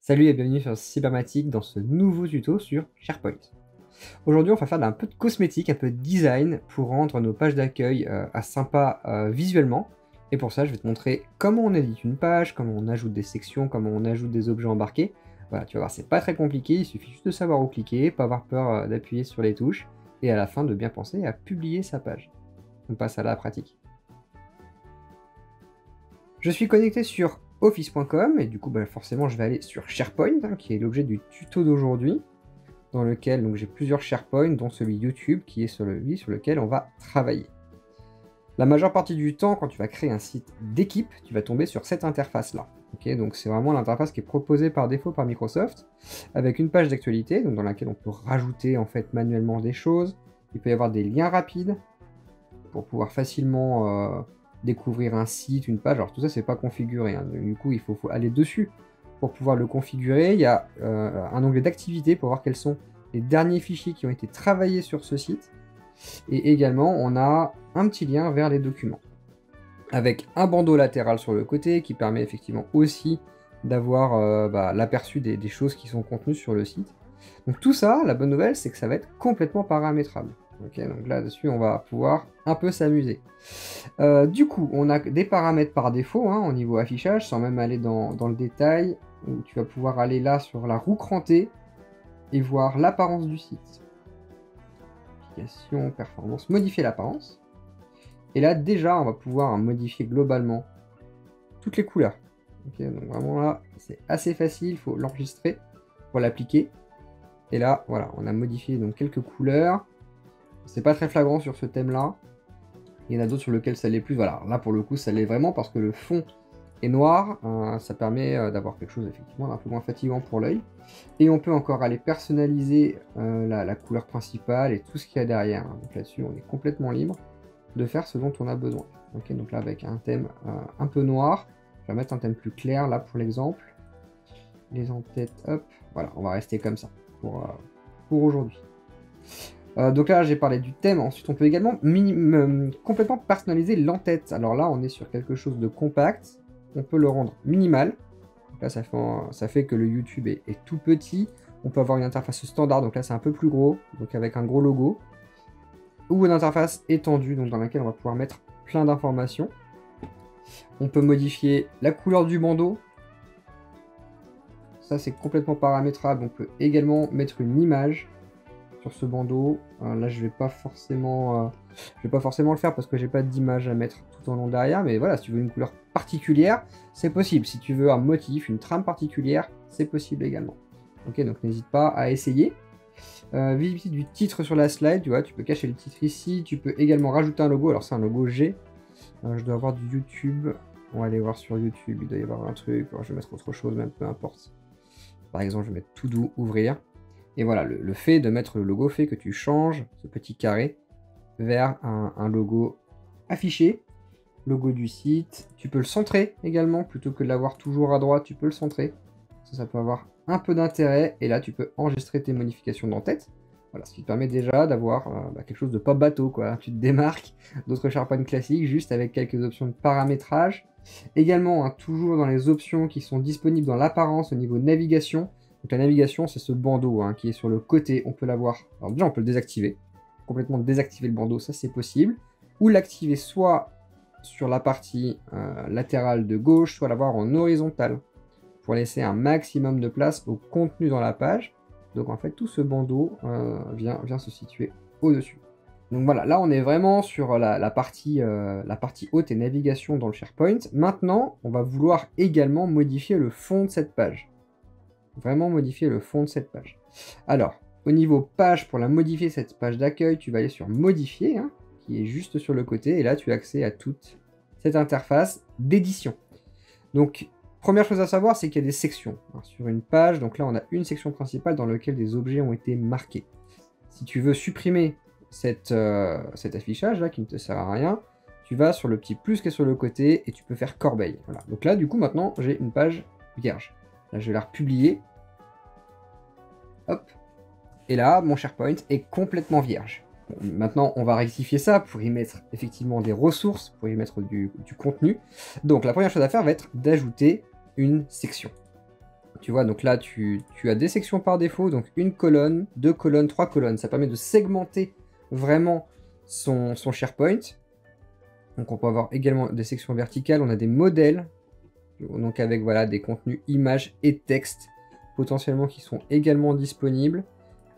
Salut et bienvenue sur Cybermatic dans ce nouveau tuto sur SharePoint. Aujourd'hui on va faire un peu de cosmétique, un peu de design pour rendre nos pages d'accueil sympas visuellement. Et pour ça je vais te montrer comment on édite une page, comment on ajoute des sections, comment on ajoute des objets embarqués. Voilà, tu vas voir, c'est pas très compliqué, il suffit juste de savoir où cliquer, pas avoir peur d'appuyer sur les touches, et à la fin de bien penser à publier sa page. On passe à la pratique. Je suis connecté sur office.com et du coup forcément je vais aller sur SharePoint, qui est l'objet du tuto d'aujourd'hui, dans lequel j'ai plusieurs SharePoint, dont celui YouTube qui est celui sur lequel on va travailler. La majeure partie du temps, quand tu vas créer un site d'équipe, tu vas tomber sur cette interface-là. Donc c'est vraiment l'interface qui est proposée par défaut par Microsoft, avec une page d'actualité, dans laquelle on peut rajouter en fait manuellement des choses. Il peut y avoir des liens rapides pour pouvoir facilement découvrir un site, une page. Alors tout ça c'est pas configuré, du coup il faut aller dessus pour pouvoir le configurer. Il y a un onglet d'activité pour voir quels sont les derniers fichiers qui ont été travaillés sur ce site, et également on a un petit lien vers les documents avec un bandeau latéral sur le côté qui permet effectivement aussi d'avoir l'aperçu des choses qui sont contenues sur le site. Donc tout ça, la bonne nouvelle c'est que ça va être complètement paramétrable. Donc là-dessus, on va pouvoir un peu s'amuser. Du coup, on a des paramètres par défaut au niveau affichage, sans même aller dans le détail, où tu vas pouvoir aller là sur la roue crantée et voir l'apparence du site. Application, performance, modifier l'apparence. Et là, déjà, on va pouvoir modifier globalement toutes les couleurs. Donc vraiment là, c'est assez facile, il faut l'enregistrer pour l'appliquer. Et là, voilà, on a modifié donc quelques couleurs. C'est pas très flagrant sur ce thème-là. Il y en a d'autres sur lesquels ça l'est plus. Voilà, là pour le coup, ça l'est vraiment parce que le fond est noir. Ça permet d'avoir quelque chose effectivement d'un peu moins fatigant pour l'œil. Et on peut encore aller personnaliser la couleur principale et tout ce qu'il y a derrière. Donc là-dessus, on est complètement libre de faire ce dont on a besoin. Donc là, avec un thème un peu noir, je vais mettre un thème plus clair là pour l'exemple. Les en-têtes, hop. Voilà, on va rester comme ça pour aujourd'hui. Donc là, j'ai parlé du thème. Ensuite, on peut également complètement personnaliser l'en-tête. Alors là, on est sur quelque chose de compact. On peut le rendre minimal. Donc là, ça fait que le YouTube est tout petit. On peut avoir une interface standard. Donc là, c'est un peu plus gros. Donc avec un gros logo. Ou une interface étendue, donc dans laquelle on va pouvoir mettre plein d'informations. On peut modifier la couleur du bandeau. Ça, c'est complètement paramétrable. On peut également mettre une image sur ce bandeau. Là je vais pas forcément le faire parce que j'ai pas d'image à mettre tout en long derrière, mais voilà, si tu veux une couleur particulière, c'est possible. Si tu veux un motif, une trame particulière, c'est possible également. Donc n'hésite pas à essayer. Visibilité du titre sur la slide, tu vois, tu peux cacher le titre ici, tu peux également rajouter un logo. Alors c'est un logo G. Je dois avoir du YouTube. On va aller voir sur YouTube, il doit y avoir un truc. Alors, je vais mettre autre chose, même peu importe. Par exemple, je vais mettre tout doux, ouvrir. Et voilà, le fait de mettre le logo fait que tu changes ce petit carré vers un logo affiché, logo du site. Tu peux le centrer également, plutôt que de l'avoir toujours à droite, tu peux le centrer. Ça peut avoir un peu d'intérêt, et là tu peux enregistrer tes modifications d'en-tête. Voilà, ce qui te permet déjà d'avoir quelque chose de pas bateau, quoi. Tu te démarques d'autres SharePoint classiques, juste avec quelques options de paramétrage. Également, toujours dans les options qui sont disponibles dans l'apparence au niveau navigation. Donc la navigation, c'est ce bandeau qui est sur le côté. On peut l'avoir. Alors déjà, on peut le désactiver. Complètement désactiver le bandeau, ça c'est possible. Ou l'activer soit sur la partie latérale de gauche, soit l'avoir en horizontal, pour laisser un maximum de place au contenu dans la page. Donc en fait, tout ce bandeau vient se situer au-dessus. Donc voilà, là on est vraiment sur la partie haute et navigation dans le SharePoint. Maintenant, on va vouloir également modifier le fond de cette page. Vraiment modifier le fond de cette page. Alors, au niveau page, pour la modifier, cette page d'accueil, tu vas aller sur modifier, qui est juste sur le côté, et là tu as accès à toute cette interface d'édition. Donc, première chose à savoir, c'est qu'il y a des sections sur une page. Donc là, on a une section principale dans laquelle des objets ont été marqués. Si tu veux supprimer cet affichage là qui ne te sert à rien, tu vas sur le petit plus qui est sur le côté et tu peux faire corbeille. Voilà. Donc là, du coup, maintenant, j'ai une page vierge. Là, je vais la republier. Hop. Et là, mon SharePoint est complètement vierge. Bon, maintenant, on va rectifier ça pour y mettre effectivement des ressources, pour y mettre du contenu. Donc, la première chose à faire va être d'ajouter une section. Tu vois, donc là, tu as des sections par défaut, donc une colonne, 2 colonnes, 3 colonnes. Ça permet de segmenter vraiment son SharePoint. Donc, on peut avoir également des sections verticales. On a des modèles, donc avec voilà, des contenus images et textes potentiellement qui sont également disponibles.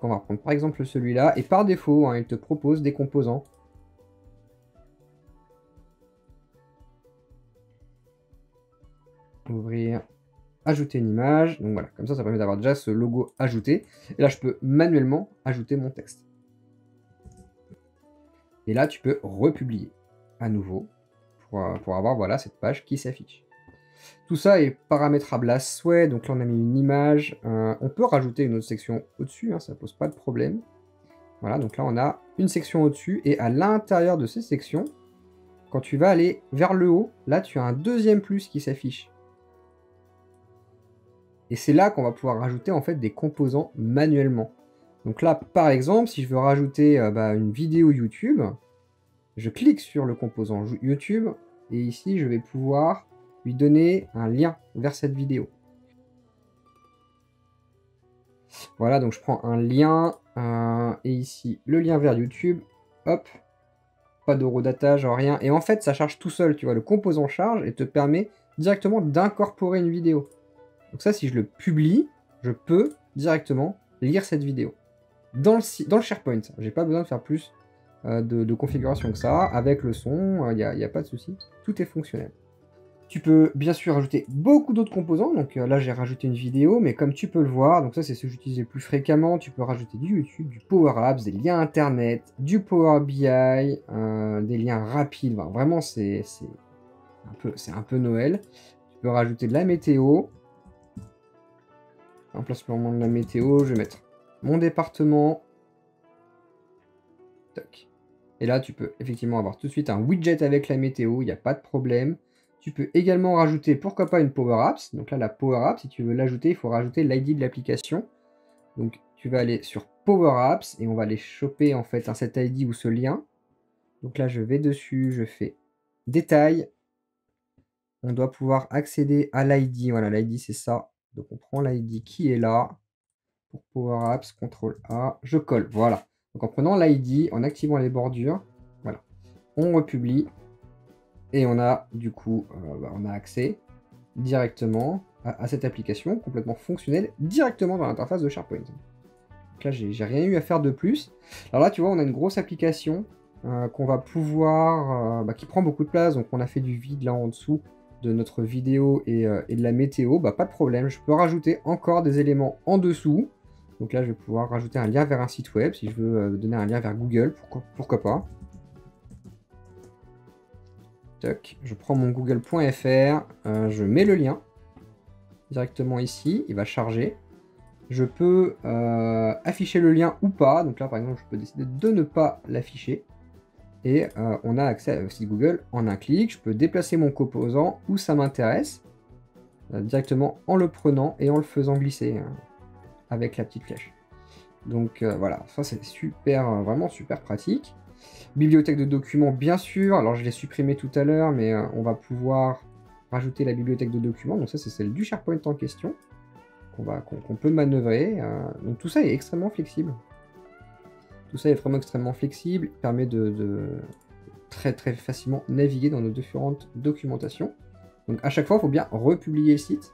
On va reprendre par exemple celui-là, et par défaut, hein, il te propose des composants. Ouvrir, ajouter une image. Donc voilà, comme ça permet d'avoir déjà ce logo ajouté. Et là, je peux manuellement ajouter mon texte. Et là, tu peux republier à nouveau pour avoir voilà, cette page qui s'affiche. Tout ça est paramétrable à souhait. Donc là, on a mis une image. On peut rajouter une autre section au-dessus, hein, ça pose pas de problème. Voilà, donc là, on a une section au-dessus. Et à l'intérieur de ces sections, quand tu vas aller vers le haut, là, tu as un deuxième plus qui s'affiche. Et c'est là qu'on va pouvoir rajouter en fait des composants manuellement. Donc là, par exemple, si je veux rajouter une vidéo YouTube, je clique sur le composant YouTube et ici, je vais pouvoir lui donner un lien vers cette vidéo. Voilà, donc je prends un lien et ici, le lien vers YouTube. Hop, pas d'horodatage, rien. Et en fait, ça charge tout seul, tu vois. Le composant charge et te permet directement d'incorporer une vidéo. Donc ça, si je le publie, je peux directement lire cette vidéo. Dans le SharePoint, j'ai pas besoin de faire plus de configuration que ça. Avec le son, il n'y a pas de souci. Tout est fonctionnel. Tu peux bien sûr rajouter beaucoup d'autres composants. Donc là, j'ai rajouté une vidéo, mais comme tu peux le voir, donc ça, c'est ce que j'utilise le plus fréquemment. Tu peux rajouter du YouTube, du Power Apps, des liens Internet, du Power BI, des liens rapides. Enfin, vraiment, c'est un peu Noël. Tu peux rajouter de la météo. Emplacement de la météo, je vais mettre mon département. Toc. Et là, tu peux effectivement avoir tout de suite un widget avec la météo, il n'y a pas de problème. Tu peux également rajouter, pourquoi pas, une Power Apps. Donc là, la Power Apps, si tu veux l'ajouter, il faut rajouter l'ID de l'application. Donc tu vas aller sur Power Apps et on va aller choper en fait cet ID ou ce lien. Donc là, je vais dessus, je fais Détails. On doit pouvoir accéder à l'ID. Voilà, l'ID, c'est ça. Donc on prend l'ID qui est là. Pour Power Apps, CTRL A, je colle, voilà. Donc en prenant l'ID, en activant les bordures, voilà, on republie et on a du coup, on a accès directement à cette application complètement fonctionnelle directement dans l'interface de SharePoint. Donc là, j'ai rien eu à faire de plus. Alors là, tu vois, on a une grosse application qu'on va pouvoir, qui prend beaucoup de place. Donc on a fait du vide là en dessous de notre vidéo et de la météo, pas de problème. Je peux rajouter encore des éléments en dessous. Donc là, je vais pouvoir rajouter un lien vers un site web. Si je veux donner un lien vers Google, pourquoi pas. Toc, je prends mon google.fr, je mets le lien directement ici, il va charger. Je peux afficher le lien ou pas. Donc là, par exemple, je peux décider de ne pas l'afficher. Et on a accès au site Google en un clic. Je peux déplacer mon composant où ça m'intéresse, directement en le prenant et en le faisant glisser avec la petite flèche. Donc voilà, ça c'est super, vraiment super pratique. Bibliothèque de documents, bien sûr. Alors je l'ai supprimé tout à l'heure, mais on va pouvoir rajouter la bibliothèque de documents. Donc ça, c'est celle du SharePoint en question qu'on peut manœuvrer. Donc tout ça est extrêmement flexible. Tout ça est vraiment extrêmement flexible, permet de très très facilement naviguer dans nos différentes documentations. Donc à chaque fois, il faut bien republier le site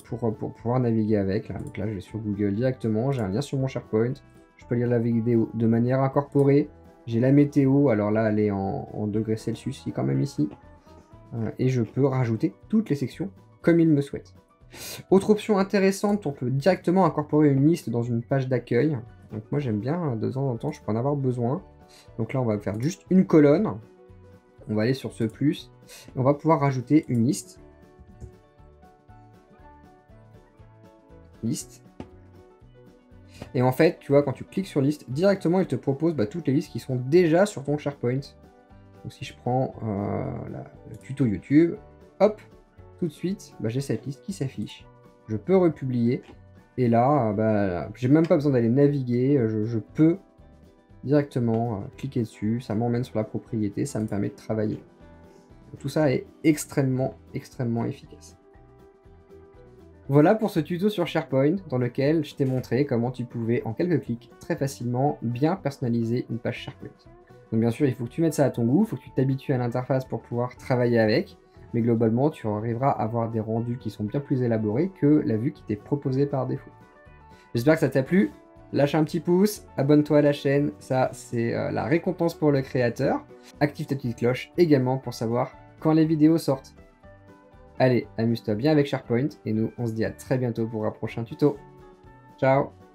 pour pouvoir naviguer avec. Là. Donc là, je vais sur Google directement, j'ai un lien sur mon SharePoint, je peux lire la vidéo de manière incorporée. J'ai la météo, alors là, elle est en degrés Celsius quand même ici. Et je peux rajouter toutes les sections comme il me souhaite. Autre option intéressante, on peut directement incorporer une liste dans une page d'accueil. Donc moi j'aime bien, de temps en temps, je peux en avoir besoin. Donc là on va faire juste une colonne. On va aller sur ce plus. Et on va pouvoir rajouter une liste. Liste. Et en fait, tu vois, quand tu cliques sur liste, directement il te propose toutes les listes qui sont déjà sur ton SharePoint. Donc si je prends le tuto YouTube, hop, tout de suite, j'ai cette liste qui s'affiche. Je peux republier. Et là, j'ai même pas besoin d'aller naviguer. Je peux directement cliquer dessus, ça m'emmène sur la propriété, ça me permet de travailler. Donc, tout ça est extrêmement efficace. Voilà pour ce tuto sur SharePoint dans lequel je t'ai montré comment tu pouvais en quelques clics très facilement bien personnaliser une page SharePoint. Donc bien sûr il faut que tu mettes ça à ton goût, il faut que tu t'habitues à l'interface pour pouvoir travailler avec, mais globalement tu arriveras à avoir des rendus qui sont bien plus élaborés que la vue qui t'est proposée par défaut. J'espère que ça t'a plu, lâche un petit pouce, abonne-toi à la chaîne, ça c'est la récompense pour le créateur. Active ta petite cloche également pour savoir quand les vidéos sortent. Allez, amuse-toi bien avec SharePoint et nous on se dit à très bientôt pour un prochain tuto. Ciao!